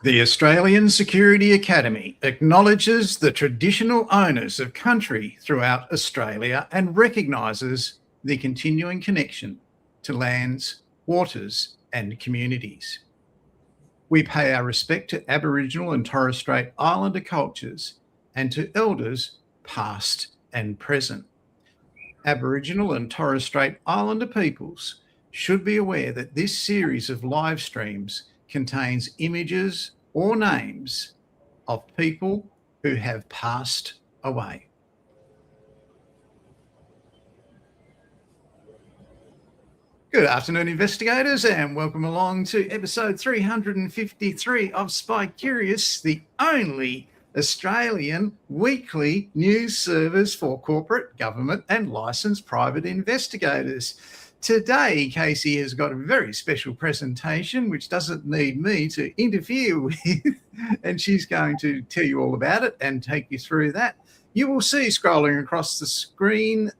The Australian Security Academy acknowledges the traditional owners of country throughout Australia and recognises the continuing connection to lands, waters and communities. We pay our respect to Aboriginal and Torres Strait Islander cultures and to elders past and present. Aboriginal and Torres Strait Islander peoples should be aware that this series of live streams contains images or names of people who have passed away. Good afternoon, investigators, and welcome along to episode 353 of Spy Curious, the only Australian weekly news service for corporate, government and licensed private investigators. Today, Casey has got a very special presentation which doesn't need me to interfere with, and she's going to tell you all about it and take you through that. You will see scrolling across the screen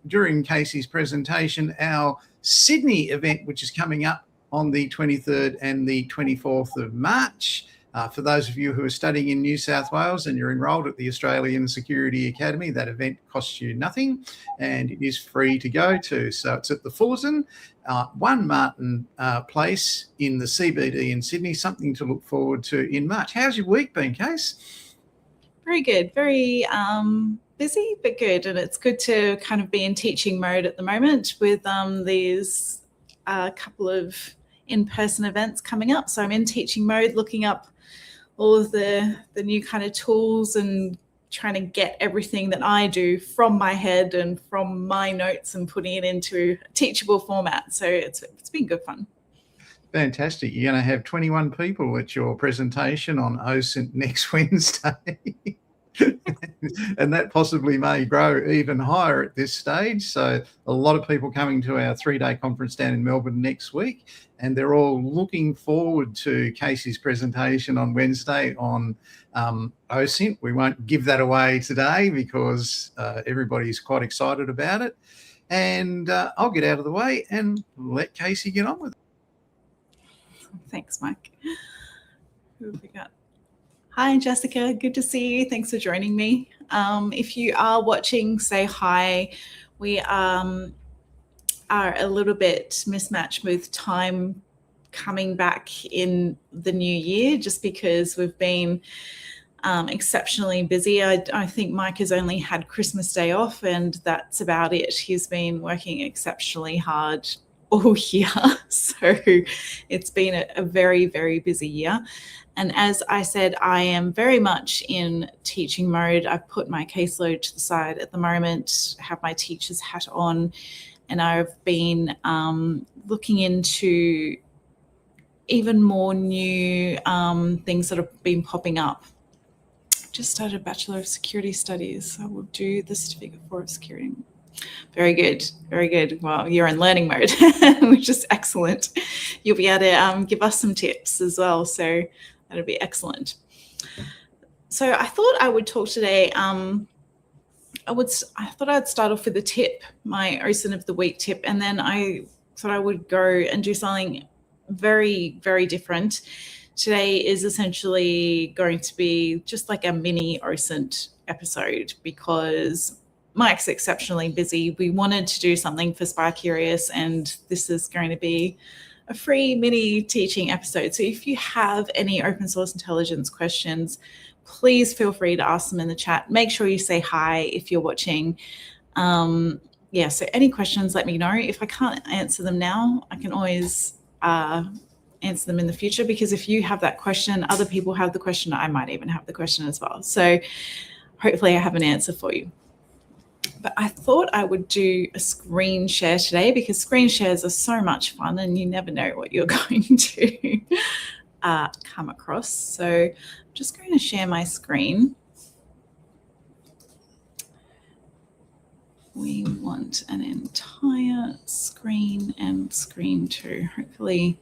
during Casey's presentation our Sydney event, which is coming up on the 23rd and the 24th of March. For those of you who are studying in New South Wales and you're enrolled at the Australian Security Academy, that event costs you nothing and it is free to go to. So it's at the Fullerton, 1 Martin Place in the CBD in Sydney, something to look forward to in March. How's your week been, Case? Very good. Very busy, but good. And it's good to kind of be in teaching mode at the moment with these couple of in-person events coming up. So I'm in teaching mode, looking up all of the new kind of tools and trying to get everything that I do from my head and from my notes and putting it into a teachable format. So it's been good fun. Fantastic. You're going to have 21 people at your presentation on OSINT next Wednesday. And that possibly may grow even higher at this stage. So a lot of people coming to our 3-day conference down in Melbourne next week, and they're all looking forward to Casey's presentation on Wednesday on OSINT. We won't give that away today because everybody's quite excited about it. And I'll get out of the way and let Casey get on with it. Thanks, Mike. Who have we got? Hi, Jessica. Good to see you. Thanks for joining me. If you are watching, say hi. We are a little bit mismatched with time coming back in the new year just because we've been exceptionally busy. I think Mike has only had Christmas Day off and that's about it. He's been working exceptionally hard all year. So it's been a very, very busy year. And as I said, I am very much in teaching mode. I've put my caseload to the side at the moment, have my teacher's hat on, and I've been looking into even more new things that have been popping up. Just started a Bachelor of Security Studies. I will do the Certificate for Security. Very good, very good. Well, you're in learning mode, which is excellent. You'll be able to give us some tips as well, so that'll be excellent. So I thought I would talk today. I thought I'd start off with a tip, my OSINT of the week tip, and then I thought I would go and do something very, very different. Today is essentially going to be just like a mini OSINT episode because Mike's exceptionally busy. We wanted to do something for Spy Curious, and this is going to be a free mini teaching episode. So if you have any open source intelligence questions, please feel free to ask them in the chat. Make sure you say hi if you're watching. So any questions, let me know. If I can't answer them now, I can always answer them in the future, because if you have that question, other people have the question, I might even have the question as well. So hopefully I have an answer for you. But I thought I would do a screen share today because screen shares are so much fun and you never know what you're going to come across. So I'm just going to share my screen. We want an entire screen and screen two. Hopefully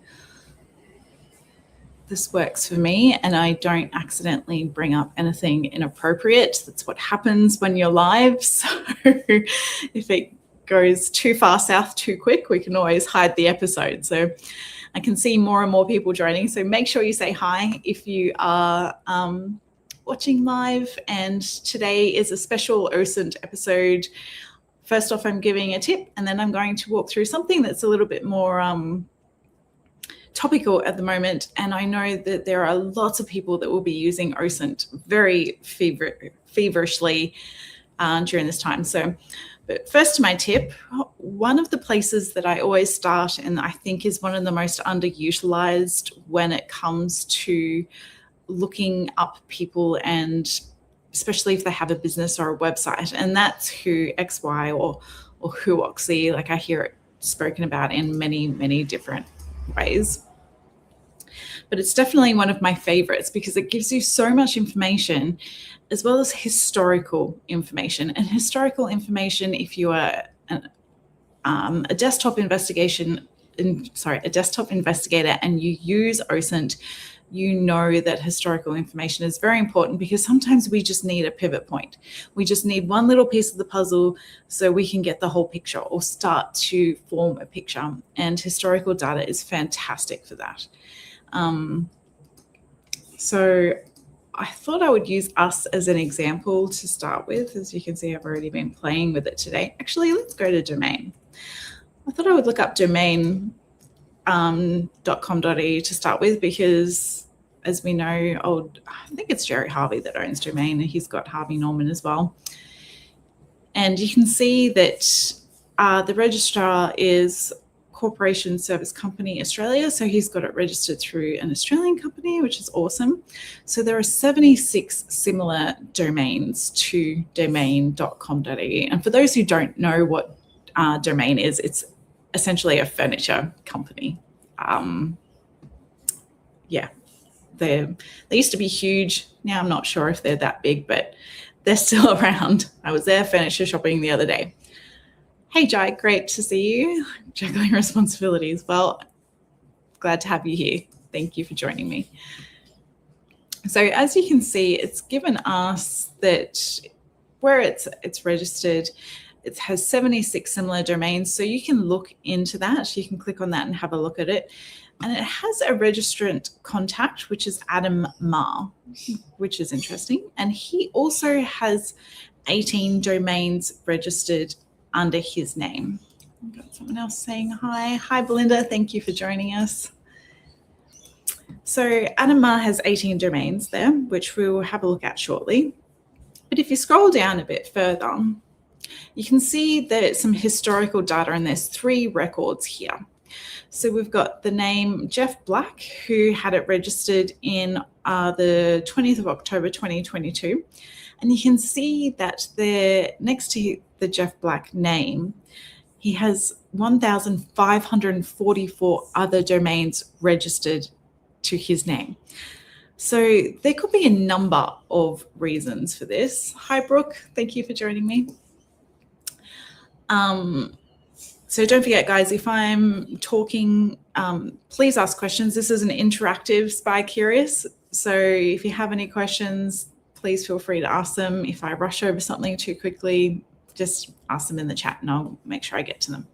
this works for me and I don't accidentally bring up anything inappropriate. That's what happens when you're live. So if it goes too far south too quick, we can always hide the episode. So I can see more and more people joining. So make sure you say hi if you are watching live. And today is a special OSINT episode. First off, I'm giving a tip, and then I'm going to walk through something that's a little bit more topical at the moment. And I know that there are lots of people that will be using OSINT very feverishly during this time. So, but first to my tip, one of the places that I always start, and I think is one of the most underutilized when it comes to looking up people, and especially if they have a business or a website, and that's WhoXY or Whoxy, like I hear it spoken about in many, many different ways. But it's definitely one of my favorites because it gives you so much information, as well as historical information. And historical information, if you are a desktop investigator and you use OSINT, you know that historical information is very important because sometimes we just need a pivot point. We just need one little piece of the puzzle so we can get the whole picture or start to form a picture. And historical data is fantastic for that. So I thought I would use us as an example to start with. As you can see, I've already been playing with it today. Actually, let's go to domain. I thought I would look up domain .com.au to start with, because as we know, I think it's Jerry Harvey that owns Domain, and he's got Harvey Norman as well. And you can see that the registrar is Corporation Service Company Australia, so he's got it registered through an Australian company, which is awesome. So there are 76 similar domains to domain.com.au. And for those who don't know what Domain is, it's essentially a furniture company. They used to be huge. Now I'm not sure if they're that big, but they're still around. I was there furniture shopping the other day. Hey Jai, great to see you. Juggling responsibilities. Well, glad to have you here. Thank you for joining me. So as you can see, it's given us that where it's registered, it has 76 similar domains. So you can look into that. You can click on that and have a look at it. And it has a registrant contact, which is Adam Ma, which is interesting. And he also has 18 domains registered under his name. I've got someone else saying hi. Hi, Belinda. Thank you for joining us. So Adam Ma has 18 domains there, which we will have a look at shortly. But if you scroll down a bit further, you can see that some historical data, and there's 3 records here. So we've got the name Jeff Black, who had it registered in the 20th of October 2022. And you can see that there, next to the Jeff Black name, he has 1,544 other domains registered to his name. So there could be a number of reasons for this. Hi, Brooke. Thank you for joining me. So don't forget, guys, if I'm talking, please ask questions. This is an interactive Spy Curious. So if you have any questions, please feel free to ask them. If I rush over something too quickly, just ask them in the chat and I'll make sure I get to them.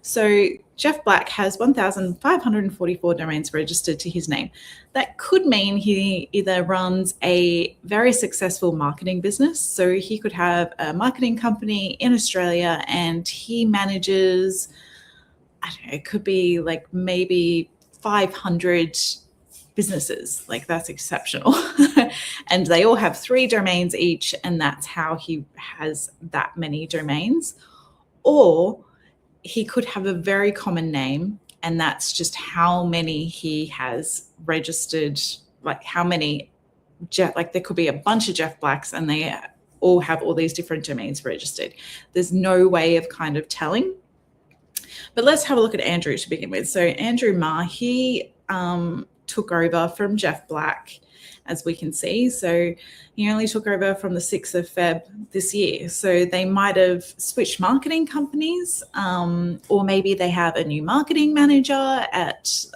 So Jeff Black has 1,544 domains registered to his name. That could mean he either runs a very successful marketing business. So he could have a marketing company in Australia and he manages, I don't know, it could be like maybe 500 businesses. Like, that's exceptional. And they all have 3 domains each, and that's how he has that many domains. Or he could have a very common name, and that's just how many he has registered, like how many, like there could be a bunch of Jeff Blacks and they all have all these different domains registered. There's no way of kind of telling. But let's have a look at Andrew to begin with. So Andrew Ma, he took over from Jeff Black, as we can see. So he only took over from the 6th of Feb this year. So they might have switched marketing companies, or maybe they have a new marketing manager at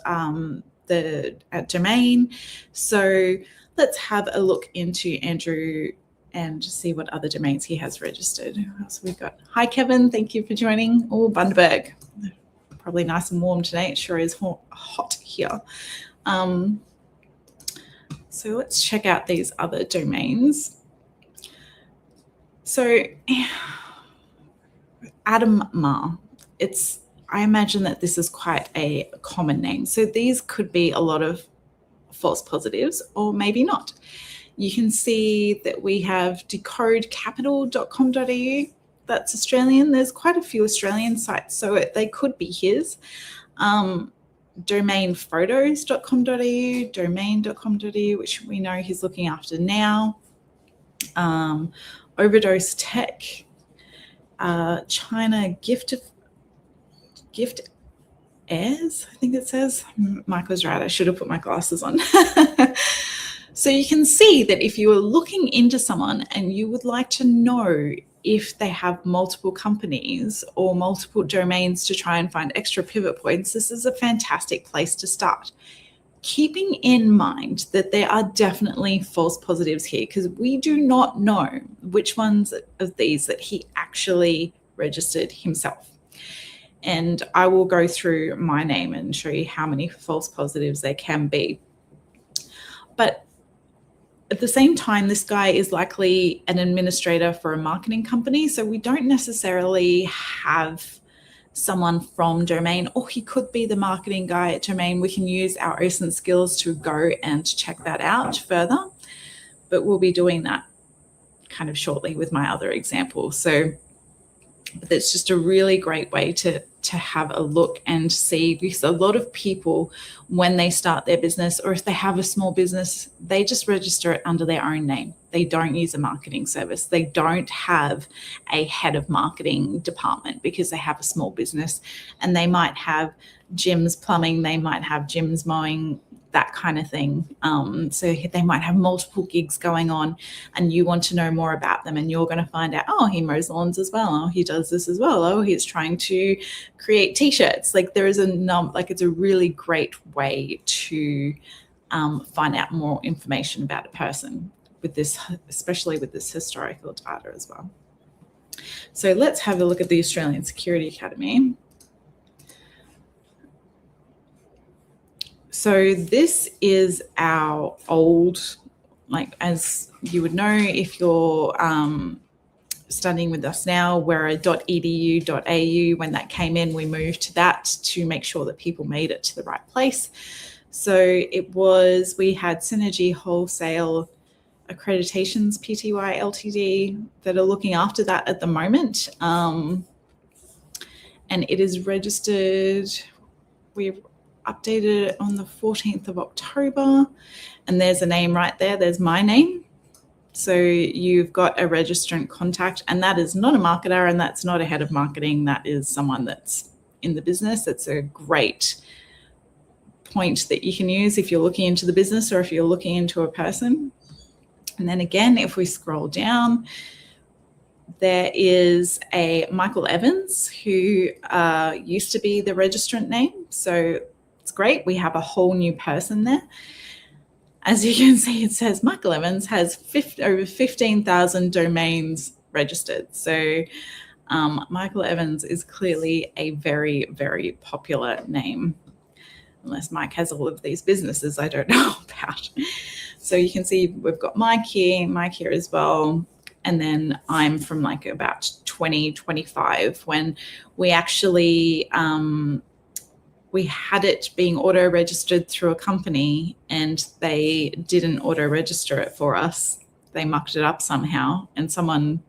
Domain. So let's have a look into Andrew and see what other domains he has registered. Who else have we got? Hi, Kevin. Thank you for joining. Oh, Bundaberg. probably nice and warm today. It sure is hot here. So let's check out these other domains. So Adam Ma, I imagine that this is quite a common name. So these could be a lot of false positives or maybe not. You can see that we have decodecapital.com.au. That's Australian. There's quite a few Australian sites, so they could be his. Domainphotos.com.au, domain.com.au, which we know he's looking after now. Overdose Tech, China Gift Airs, I think it says. Mike was right. I should have put my glasses on. So you can see that if you are looking into someone and you would like to know if they have multiple companies or multiple domains to try and find extra pivot points, this is a fantastic place to start. Keeping in mind that there are definitely false positives here, because we do not know which ones of these that he actually registered himself. And I will go through my name and show you how many false positives there can be. But at the same time, this guy is likely an administrator for a marketing company. So we don't necessarily have someone from Domain, or he could be the marketing guy at Domain. We can use our OSINT skills to go and check that out further. But we'll be doing that kind of shortly with my other example. So that's just a really great way to have a look and see, because a lot of people, when they start their business or if they have a small business, they just register it under their own name. They don't use a marketing service. They don't have a head of marketing department because they have a small business, and they might have Jim's Plumbing, they might have Jim's Mowing, that kind of thing. So they might have multiple gigs going on, and you want to know more about them, and you're going to find out, oh, he mows lawns as well. Oh, he does this as well. Oh, he's trying to create t-shirts. Like there is it's a really great way to find out more information about a person with this, especially with this historical data as well. So let's have a look at the Australian Security Academy. So this is our old, like as you would know if you're studying with us now, we're a .edu.au. When that came in, we moved to that to make sure that people made it to the right place. So we had Synergy Wholesale Accreditations Pty Ltd that are looking after that at the moment. And it is registered, we've updated it on the 14th of October, and there's a name right there. There's my name. So you've got a registrant contact, and that is not a marketer, and that's not a head of marketing. That is someone that's in the business. It's a great point that you can use if you're looking into the business or if you're looking into a person. And then again, if we scroll down, there is a Michael Evans who used to be the registrant name. So it's great. We have a whole new person there. As you can see, it says Michael Evans has over 15,000 domains registered. So Michael Evans is clearly a very, very popular name, unless Mike has all of these businesses I don't know about. So you can see we've got Mike here as well. And then I'm from like about 2025 when we actually, we had it being auto-registered through a company, and they didn't auto-register it for us. They mucked it up somehow, and someone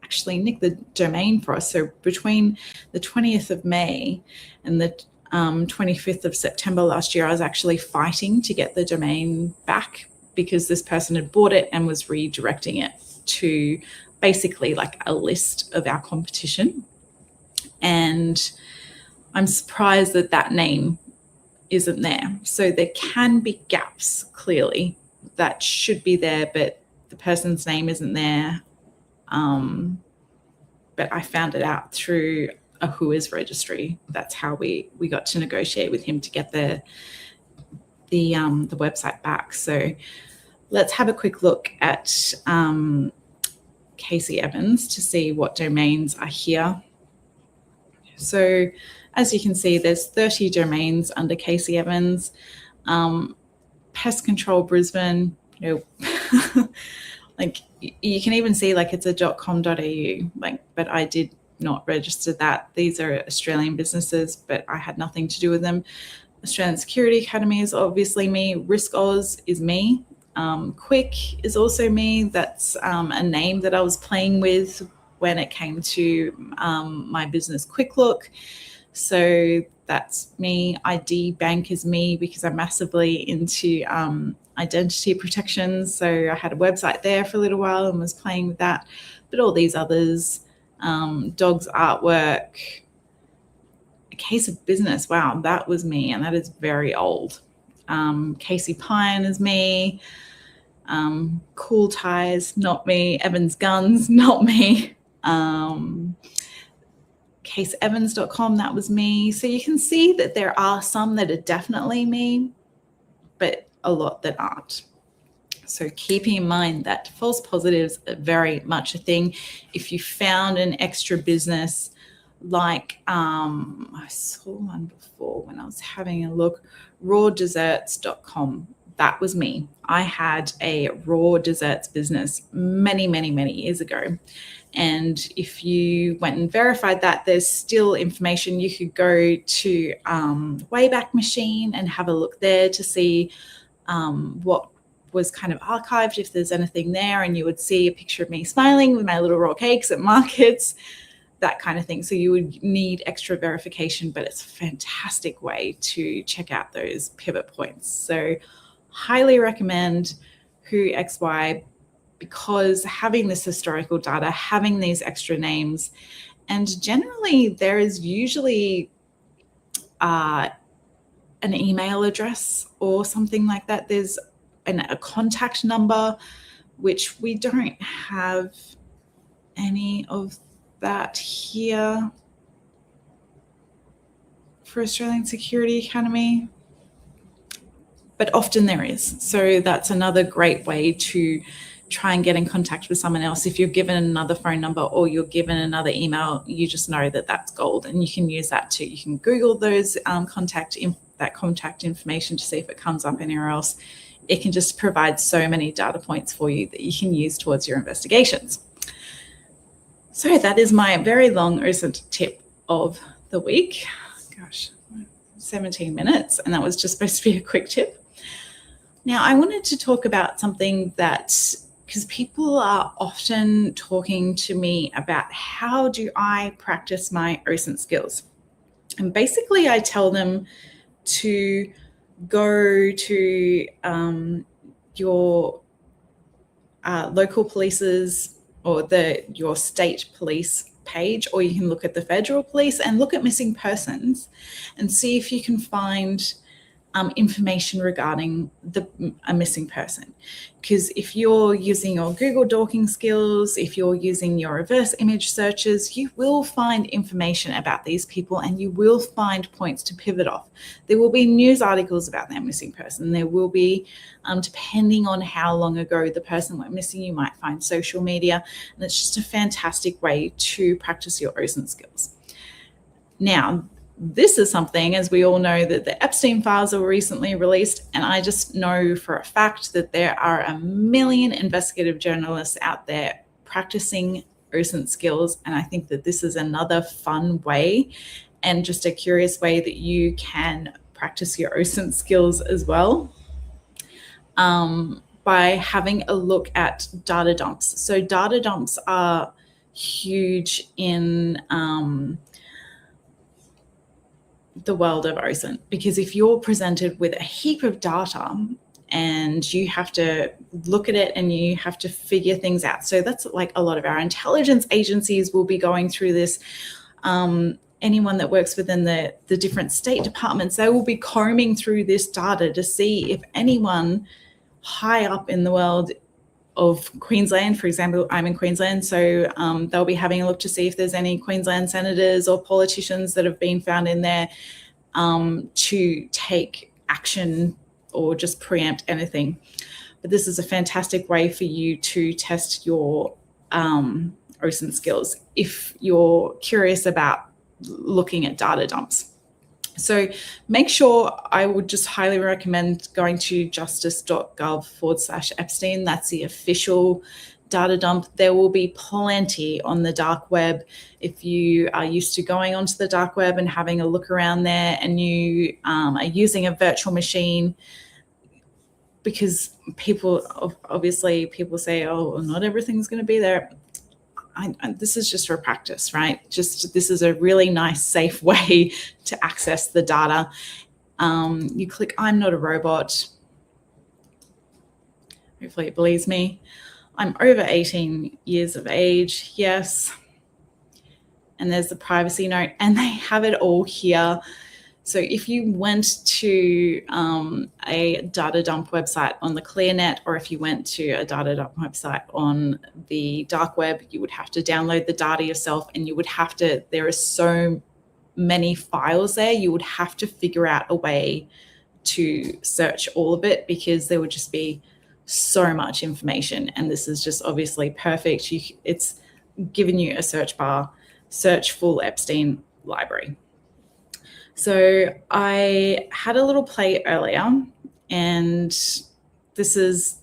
actually nicked the domain for us. So between the 20th of May and the 25th of September last year, I was actually fighting to get the domain back because this person had bought it and was redirecting it to basically like a list of our competition. And I'm surprised that that name isn't there. So there can be gaps clearly that should be there, but the person's name isn't there. But I found it out through a Whois registry. That's how we got to negotiate with him to get the website back. So let's have a quick look at Casey Evans to see what domains are here. So as you can see, there's 30 domains under Casey Evans. Pest Control Brisbane, like you can even see like it's a .com.au, like, but I did not register that. These are Australian businesses, but I had nothing to do with them. Australian Security Academy is obviously me. Risk Oz is me. Quick is also me. That's a name that I was playing with when it came to my business Quick Look. So that's me. ID Bank is me because I'm massively into identity protection. So I had a website there for a little while and was playing with that. But all these others, Dogs Artwork, A Case of Business. Wow, that was me, and that is very old. Casey Pine is me. Cool Ties, not me. Evans Guns, not me. CaseEvans.com, that was me. So you can see that there are some that are definitely me, but a lot that aren't. So keeping in mind that false positives are very much a thing. If you found an extra business, like I saw one before when I was having a look, rawdesserts.com. That was me. I had a raw desserts business many, many, many years ago. And if you went and verified that, there's still information. You could go to Wayback Machine and have a look there to see what was kind of archived, if there's anything there, and you would see a picture of me smiling with my little raw cakes at markets, that kind of thing. So you would need extra verification, but it's a fantastic way to check out those pivot points. So highly recommend WhoXY, because having this historical data, having these extra names, and generally there is usually an email address or something like that. There's a contact number, which we don't have any of that here for Australian Security Academy, but often there is. So that's another great way to try and get in contact with someone else. If you're given another phone number or you're given another email, you just know that that's gold, and you can use that too. You can Google those contact information to see if it comes up anywhere else. It can just provide so many data points for you that you can use towards your investigations. So that is my very long recent tip of the week. Gosh, 17 minutes, and that was just supposed to be a quick tip. Now, I wanted to talk about something that, because people are often talking to me about how do I practice my OSINT skills. And basically I tell them to go to your local police's or your state police page, or you can look at the federal police and look at missing persons and see if you can find information regarding a missing person. Because if you're using your Google Dorking skills, if you're using your reverse image searches, you will find information about these people and you will find points to pivot off. There will be news articles about that missing person. There will be, depending on how long ago the person went missing, you might find social media. And it's just a fantastic way to practice your OSINT skills. Now, this is something, as we all know, that the Epstein files were recently released, and I just know for a fact that there are a million investigative journalists out there practicing OSINT skills, and I think that this is another fun way and just a curious way that you can practice your OSINT skills as well, by having a look at data dumps. So data dumps are huge in the world of OSINT, because if you're presented with a heap of data and you have to look at it and you have to figure things out. So that's like a lot of our intelligence agencies will be going through this. Anyone that works within the different state departments, they will be combing through this data to see if anyone high up in the world of Queensland, for example, I'm in Queensland, so they'll be having a look to see if there's any Queensland senators or politicians that have been found in there to take action or just preempt anything. But this is a fantastic way for you to test your OSINT skills. If you're curious about looking at data dumps. So make sure, I would just highly recommend going to justice.gov/Epstein. That's the official data dump. There will be plenty on the dark web. If you are used to going onto the dark web and having a look around there, and you are using a virtual machine, because people say, oh, not everything's going to be there. This is just for practice, right? This is a really nice, safe way to access the data. You click, I'm not a robot. Hopefully it believes me. I'm over 18 years of age, yes. And there's the privacy note, and they have it all here. So if you went to a data dump website on the ClearNet, or if you went to a data dump website on the dark web, you would have to download the data yourself, and you would have to, there are so many files there, you would have to figure out a way to search all of it, because there would just be so much information. And this is just obviously perfect. It's given you a search bar, search full Epstein library. So I had a little play earlier, and this is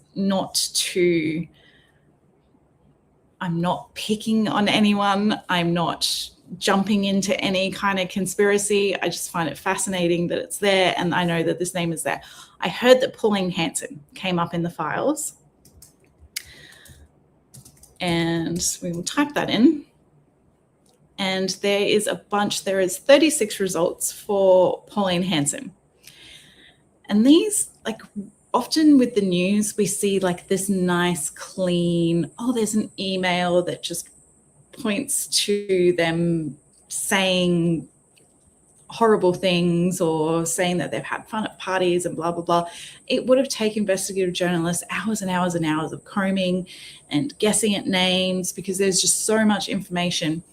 I'm not picking on anyone. I'm not jumping into any kind of conspiracy. I just find it fascinating that it's there, and I know that this name is there. I heard that Pauline Hanson came up in the files, and we will type that in. And there is 36 results for Pauline Hanson. And these, like, often with the news, we see like this nice, clean, oh, there's an email that just points to them saying horrible things or saying that they've had fun at parties and blah, blah, blah. It would have taken investigative journalists hours and hours and hours of combing and guessing at names, because there's just so much information.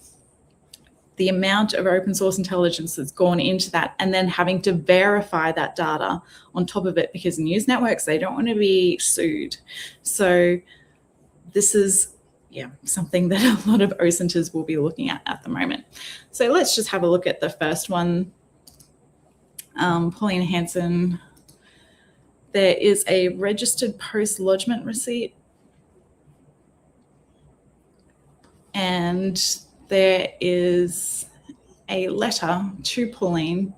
The amount of open source intelligence that's gone into that, and then having to verify that data on top of it, because news networks, they don't want to be sued. So this is, something that a lot of OSINTers will be looking at the moment. So let's just have a look at the first one. Pauline Hanson. There is a registered post lodgement receipt. And there is a letter to Pauline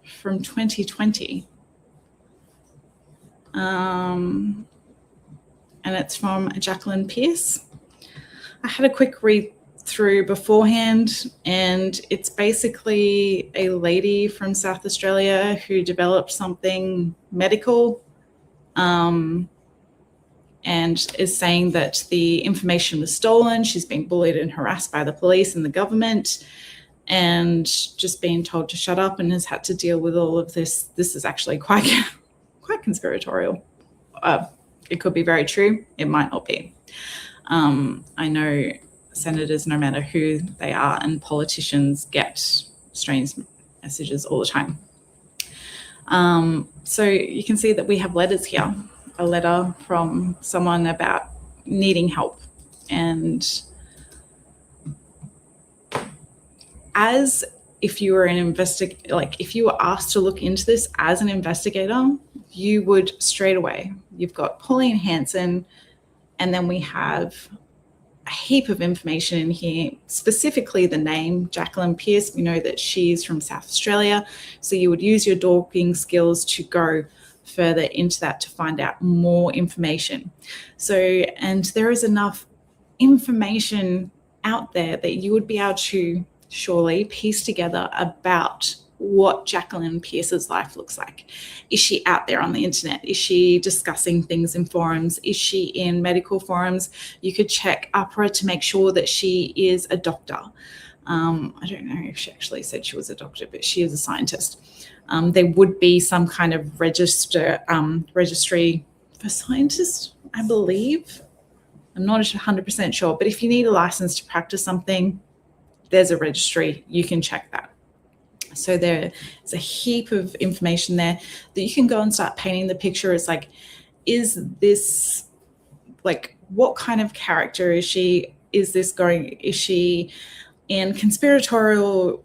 from 2020. And it's from Jacqueline Pearce. I had a quick read through beforehand, and it's basically a lady from South Australia who developed something medical, and is saying that the information was stolen. She's been bullied and harassed by the police and the government, and just being told to shut up, and has had to deal with all of this. This is actually quite conspiratorial. It could be very true. It might not be. I know senators, no matter who they are, and politicians get strange messages all the time. So you can see that we have letters here. A letter from someone about needing help. And as if you were if you were asked to look into this as an investigator, you would straight away. You've got Pauline Hanson, and then we have a heap of information in here, specifically the name Jacqueline Pearce. We know that she's from South Australia, so you would use your dogging skills to go further into that to find out more information. So, and there is enough information out there that you would be able to surely piece together about what Jacqueline Pearce's life looks like. Is she out there on the internet? Is she discussing things in forums? Is she in medical forums? You could check AHPRA to make sure that she is a doctor. I don't know if she actually said she was a doctor, but she is a scientist. There would be some kind of registry for scientists, I believe. I'm not 100% sure, but if you need a license to practice something, there's a registry. You can check that. So there's a heap of information there that you can go and start painting the picture. It's like, is this, like, what kind of character is she? Is she in conspiratorial,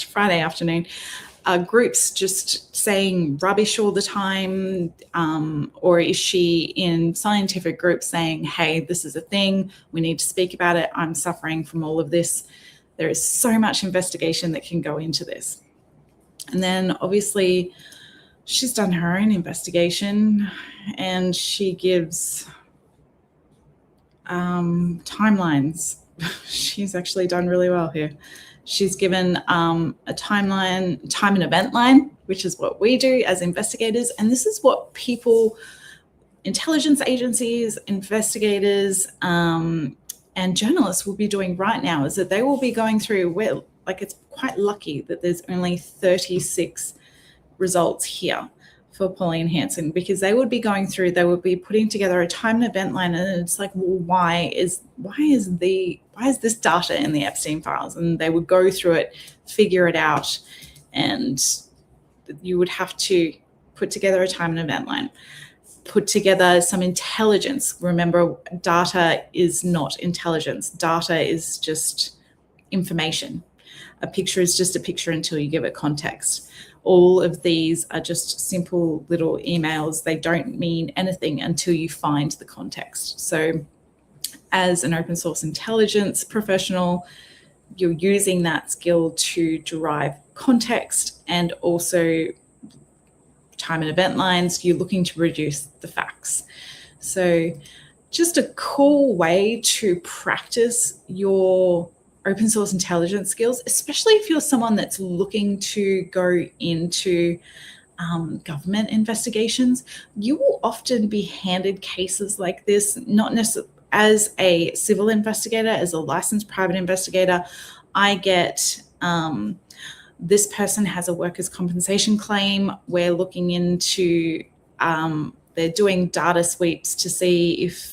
Friday afternoon, groups just saying rubbish all the time? Or is she in scientific groups saying, hey, this is a thing, we need to speak about it, I'm suffering from all of this? There is so much investigation that can go into this. And then obviously she's done her own investigation, and she gives timelines. She's actually done really well here. She's given a timeline, time and event line, which is what we do as investigators. And this is what people, intelligence agencies, investigators, and journalists will be doing right now, is that they will be going through, it's quite lucky that there's only 36 results here for Pauline Hanson, because they would be going through, they would be putting together a time and event line, and it's like, well, why is this data in the Epstein files? And they would go through it, figure it out, and you would have to put together a time and event line, put together some intelligence. Remember, data is not intelligence. Data is just information. A picture is just a picture until you give it context. All of these are just simple little emails. They don't mean anything until you find the context. So as an open source intelligence professional, you're using that skill to derive context and also time and event lines. You're looking to reduce the facts. So just a cool way to practice your open source intelligence skills, especially if you're someone that's looking to go into government investigations. You will often be handed cases like this, not necessarily as a civil investigator, as a licensed private investigator. I get this person has a workers' compensation claim. We're looking into, they're doing data sweeps to see if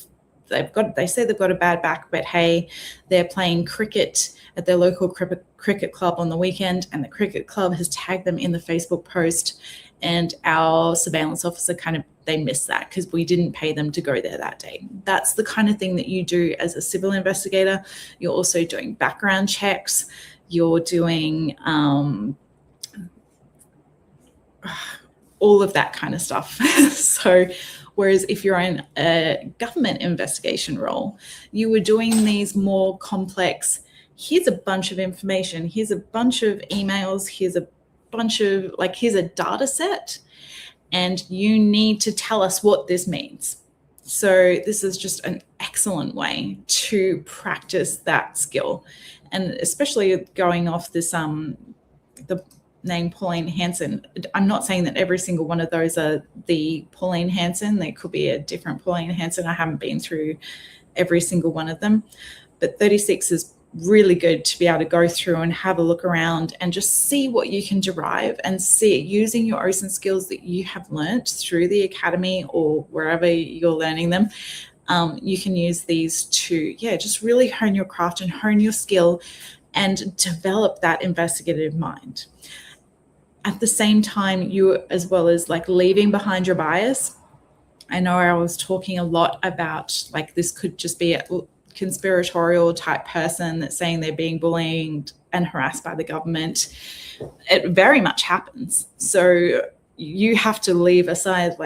they say they've got a bad back, but hey, they're playing cricket at their local cricket club on the weekend, and the cricket club has tagged them in the Facebook post, and our surveillance officer they missed that because we didn't pay them to go there that day. That's the kind of thing that you do as a civil investigator. You're also doing background checks. You're doing all of that kind of stuff. So whereas if you're in a government investigation role, you were doing these more complex, here's a bunch of information, here's a bunch of emails, here's a data set, and you need to tell us what this means. So this is just an excellent way to practice that skill. And especially going off this, the name Pauline Hanson, I'm not saying that every single one of those are the Pauline Hanson. There could be a different Pauline Hanson. I haven't been through every single one of them, but 36 is really good to be able to go through and have a look around and just see what you can derive, and see using your OSINT skills that you have learnt through the academy or wherever you're learning them. You can use these to, just really hone your craft and hone your skill and develop that investigative mind. At the same time, you, as well as leaving behind your bias. I know I was talking a lot about this could just be a conspiratorial type person that's saying they're being bullied and harassed by the government. It very much happens. So you have to leave aside,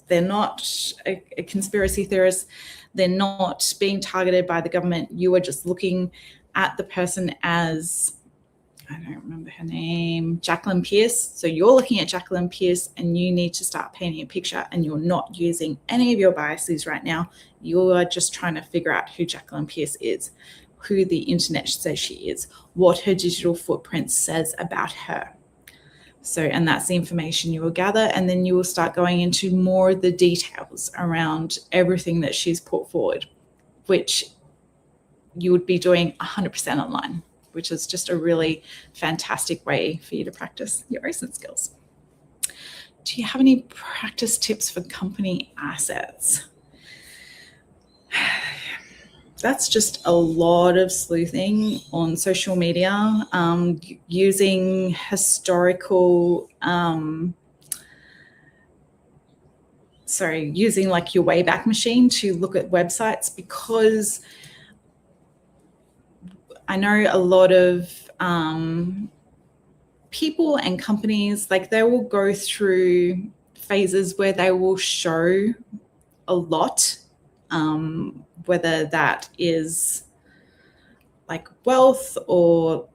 they're not a conspiracy theorist. They're not being targeted by the government. You are just looking at the person as, I don't remember her name, Jacqueline Pearce. So you're looking at Jacqueline Pearce, and you need to start painting a picture, and you're not using any of your biases right now. You are just trying to figure out who Jacqueline Pearce is, who the internet says she is, what her digital footprint says about her. So, and that's the information you will gather, and then you will start going into more of the details around everything that she's put forward, which you would be doing 100% online, which is just a really fantastic way for you to practice your OSINT skills. Do you have any practice tips for company assets? That's just a lot of sleuthing on social media, using historical using like your Wayback Machine to look at websites, because I know a lot of people and companies, like they will go through phases where they will show a lot, whether that is like wealth or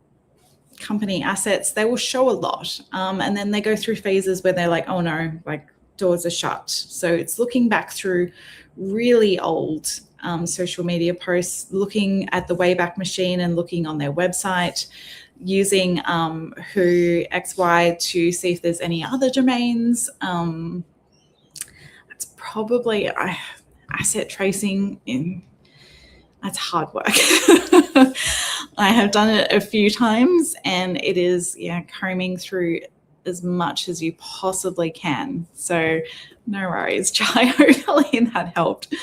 company assets, they will show a lot. And then they go through phases where they're like, oh no, like doors are shut. So it's looking back through really old social media posts, looking at the Wayback Machine and looking on their website, using Who XY to see if there's any other domains. It's probably asset tracing that's hard work. I have done it a few times, and it is combing through as much as you possibly can. So no worries, Jai. Hopefully that helped.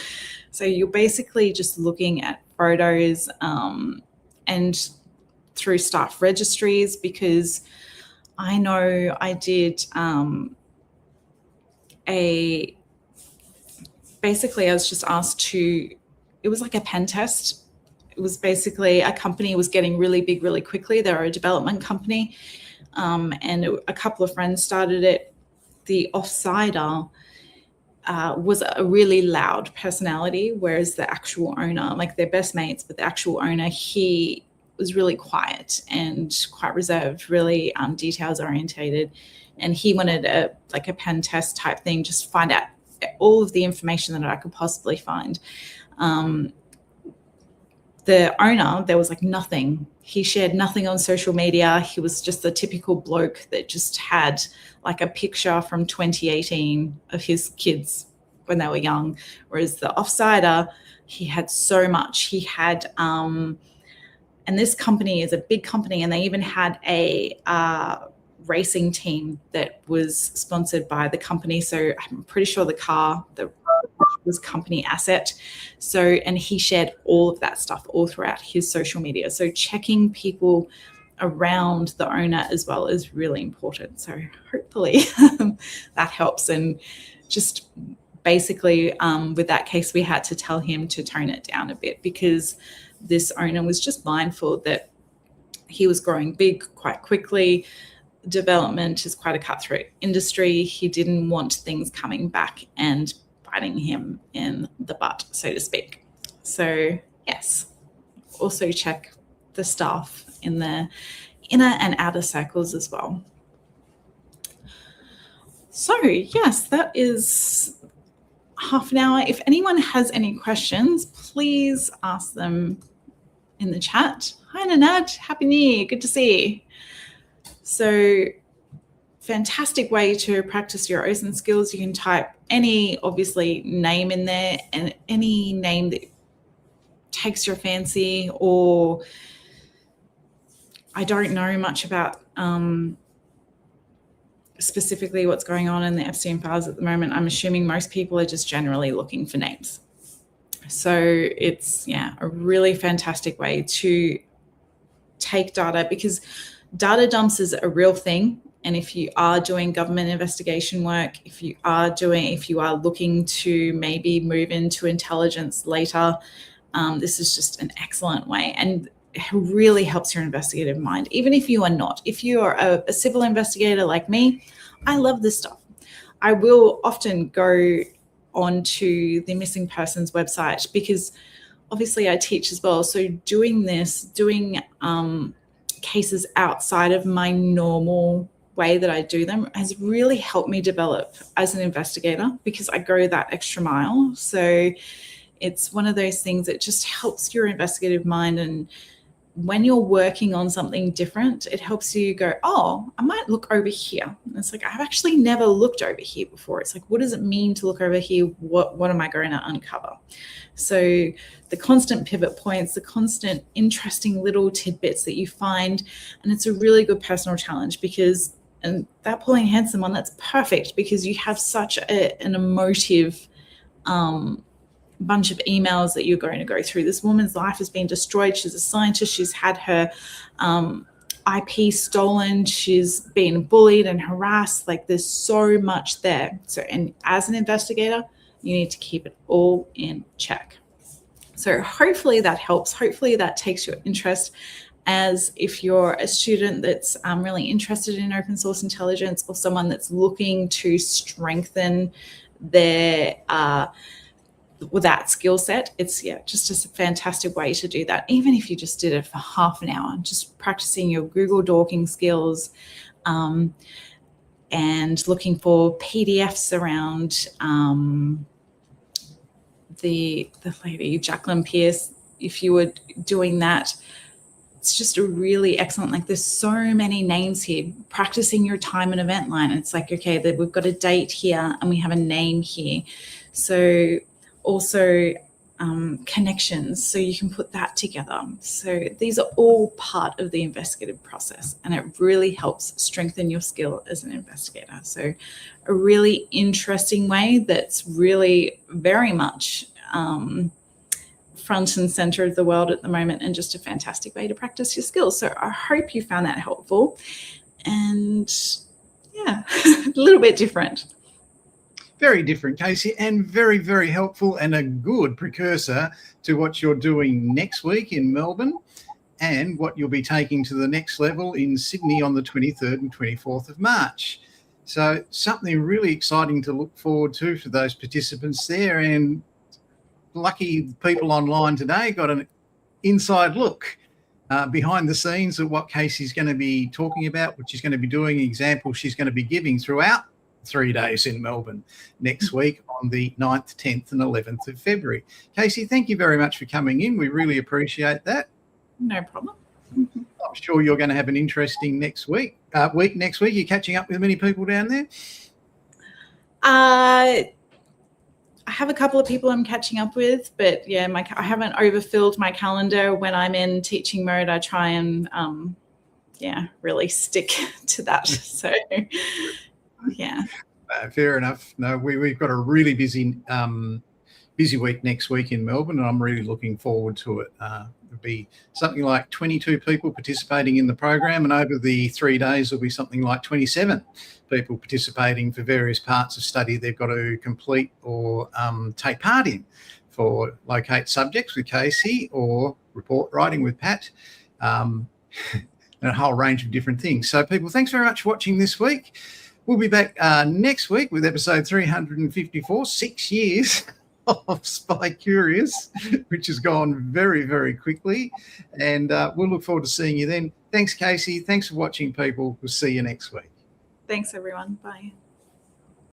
So you're basically just looking at photos and through staff registries, because I know I did basically I was just asked to, it was like a pen test. It was basically a company was getting really big really quickly. They were a development company, and a couple of friends started it. The offsider was a really loud personality, whereas the actual owner, like they're best mates, but the actual owner, he was really quiet and quite reserved, really details orientated. And he wanted a pen test type thing, just find out all of the information that I could possibly find. The owner, there was like nothing. He shared nothing on social media. He was just the typical bloke that just had like a picture from 2018 of his kids when they were young. Whereas the offsider, he had so much. He had, and this company is a big company, and they even had a racing team that was sponsored by the company. So I'm pretty sure the car that was company asset. So, and he shared all of that stuff all throughout his social media. So checking people around the owner as well is really important. So hopefully that helps. And just basically with that case, we had to tell him to tone it down a bit, because this owner was just mindful that he was growing big quite quickly. Development is quite a cutthroat industry. He didn't want things coming back and biting him in the butt, so to speak. So yes, also check the staff in the inner and outer circles as well. So yes, that is half an hour. If anyone has any questions, please ask them in the chat. Hi Nanad, Happy New Year, good to see you. So fantastic way to practice your OSINT skills. You can type any, obviously, name in there, and any name that takes your fancy, or I don't know much about specifically what's going on in the Epstein files at the moment. I'm assuming most people are just generally looking for names. So it's, a really fantastic way to take data, because data dumps is a real thing. And if you are doing government investigation work, if you are looking to maybe move into intelligence later, this is just an excellent way, and it really helps your investigative mind. Even if you are not, if you are a civil investigator like me, I love this stuff. I will often go onto the missing persons website, because obviously I teach as well. So doing cases outside of my normal way that I do them has really helped me develop as an investigator, because I go that extra mile. So it's one of those things that just helps your investigative mind. And when you're working on something different, it helps you go, oh, I might look over here. And it's like, I've actually never looked over here before. It's like, what does it mean to look over here? What am I going to uncover? So the constant pivot points, the constant interesting little tidbits that you find, and it's a really good personal challenge, because, and that Pauline Hanson one, that's perfect, because you have such an emotive bunch of emails that you're going to go through. This woman's life has been destroyed. She's a scientist. She's had her IP stolen, she's been bullied and harassed. Like, there's so much there. So, and as an investigator, you need to keep it all in check. So hopefully that helps. Hopefully that takes your interest, as if you're a student that's really interested in open source intelligence, or someone that's looking to strengthen their with that skill set. It's just a fantastic way to do that. Even if you just did it for half an hour, just practicing your Google Dorking skills, and looking for PDFs around the lady Jacqueline Pierce. If you were doing that, it's just a really excellent, like, there's so many names here. Practicing your time and event line. It's like, okay, that we've got a date here and we have a name here. So also connections, so you can put that together. So these are all part of the investigative process, and it really helps strengthen your skill as an investigator. So a really interesting way that's really very much front and center of the world at the moment, and just a fantastic way to practice your skills. So I hope you found that helpful, and a little bit different. Very different, Casey, and very, very helpful, and a good precursor to what you're doing next week in Melbourne, and what you'll be taking to the next level in Sydney on the 23rd and 24th of March. So something really exciting to look forward to for those participants there. And lucky people online today got an inside look behind the scenes of what Casey's going to be talking about, what she's going to be doing, examples she's going to be giving throughout 3 days in Melbourne next week on the 9th, 10th and 11th of February. Casey, thank you very much for coming in. We really appreciate that. No problem. I'm sure you're going to have an interesting next week. Next week, you're catching up with many people down there? I have a couple of people I'm catching up with, but I haven't overfilled my calendar. When I'm in teaching mode, I try and really stick to that. So fair enough. No, we've got a really busy week next week in Melbourne, and I'm really looking forward to it. There'll be something like 22 people participating in the program, and over the 3 days there'll be something like 27 people participating for various parts of study they've got to complete or take part in, for locate subjects with Casey or report writing with Pat, and a whole range of different things. So people, thanks very much for watching this week. We'll be back next week with episode 354, 6 years of Spy Curious, which has gone very, very quickly. And we'll look forward to seeing you then. Thanks, Casey. Thanks for watching, people. We'll see you next week. Thanks, everyone. Bye.